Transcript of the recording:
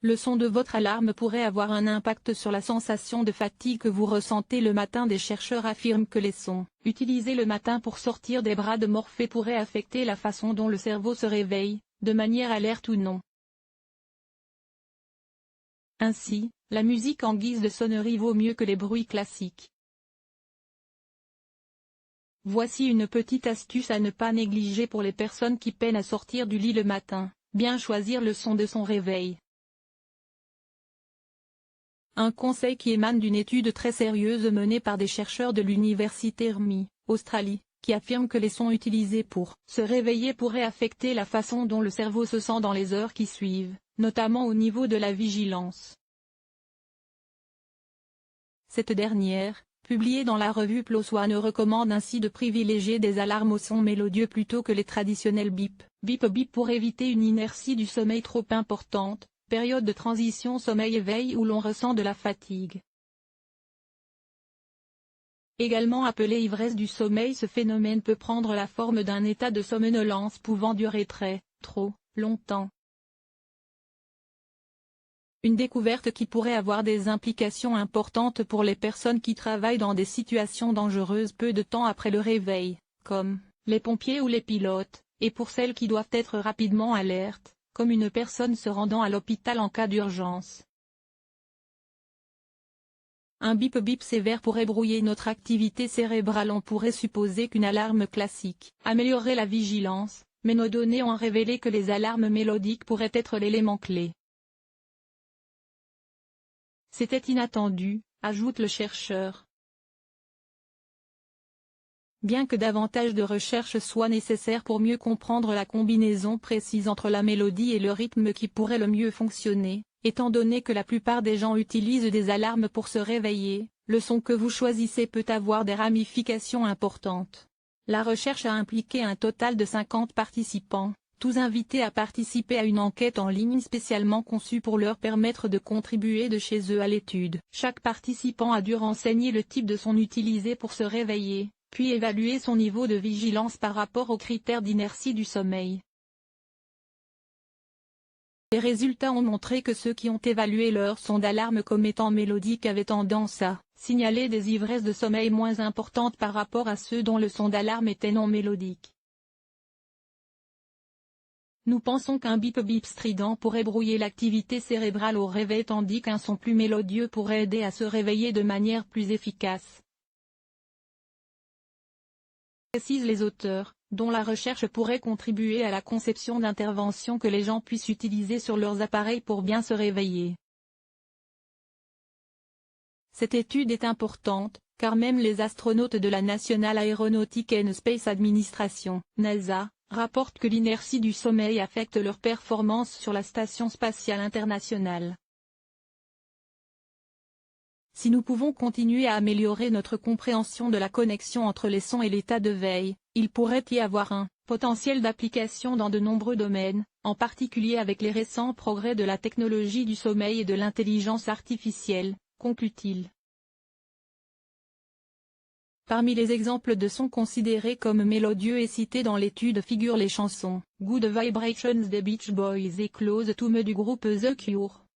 Le son de votre alarme pourrait avoir un impact sur la sensation de fatigue que vous ressentez le matin. Des chercheurs affirment que les sons utilisés le matin pour sortir des bras de Morphée pourraient affecter la façon dont le cerveau se réveille, de manière alerte ou non. Ainsi, la musique en guise de sonnerie vaut mieux que les bruits classiques. Voici une petite astuce à ne pas négliger pour les personnes qui peinent à sortir du lit le matin: bien choisir le son de son réveil. Un conseil qui émane d'une étude très sérieuse menée par des chercheurs de l'université RMI, Australie, qui affirme que les sons utilisés pour se réveiller pourraient affecter la façon dont le cerveau se sent dans les heures qui suivent, notamment au niveau de la vigilance. Cette dernière, publiée dans la revue PLOS ONE, recommande ainsi de privilégier des alarmes au son mélodieux plutôt que les traditionnels bip, bip bip pour éviter une inertie du sommeil trop importante, période de transition sommeil-éveil où l'on ressent de la fatigue. Également appelée ivresse du sommeil, ce phénomène peut prendre la forme d'un état de somnolence pouvant durer trop longtemps. Une découverte qui pourrait avoir des implications importantes pour les personnes qui travaillent dans des situations dangereuses peu de temps après le réveil, comme les pompiers ou les pilotes, et pour celles qui doivent être rapidement alertes, comme une personne se rendant à l'hôpital en cas d'urgence. Un bip-bip sévère pourrait brouiller notre activité cérébrale. On pourrait supposer qu'une alarme classique améliorerait la vigilance, mais nos données ont révélé que les alarmes mélodiques pourraient être l'élément clé. C'était inattendu, ajoute le chercheur. Bien que davantage de recherches soient nécessaires pour mieux comprendre la combinaison précise entre la mélodie et le rythme qui pourrait le mieux fonctionner, étant donné que la plupart des gens utilisent des alarmes pour se réveiller, le son que vous choisissez peut avoir des ramifications importantes. La recherche a impliqué un total de 50 participants, tous invités à participer à une enquête en ligne spécialement conçue pour leur permettre de contribuer de chez eux à l'étude. Chaque participant a dû renseigner le type de son utilisé pour se réveiller, puis évaluer son niveau de vigilance par rapport aux critères d'inertie du sommeil. Les résultats ont montré que ceux qui ont évalué leur son d'alarme comme étant mélodique avaient tendance à signaler des ivresses de sommeil moins importantes par rapport à ceux dont le son d'alarme était non mélodique. Nous pensons qu'un bip-bip strident pourrait brouiller l'activité cérébrale au réveil tandis qu'un son plus mélodieux pourrait aider à se réveiller de manière plus efficace. Précisent les auteurs, dont la recherche pourrait contribuer à la conception d'interventions que les gens puissent utiliser sur leurs appareils pour bien se réveiller. Cette étude est importante, car même les astronautes de la National Aeronautic and Space Administration, NASA, rapportent que l'inertie du sommeil affecte leur performance sur la Station spatiale internationale. Si nous pouvons continuer à améliorer notre compréhension de la connexion entre les sons et l'état de veille, il pourrait y avoir un potentiel d'application dans de nombreux domaines, en particulier avec les récents progrès de la technologie du sommeil et de l'intelligence artificielle, conclut-il. Parmi les exemples de sons considérés comme mélodieux et cités dans l'étude figurent les chansons Good Vibrations des Beach Boys et Close to Me du groupe The Cure.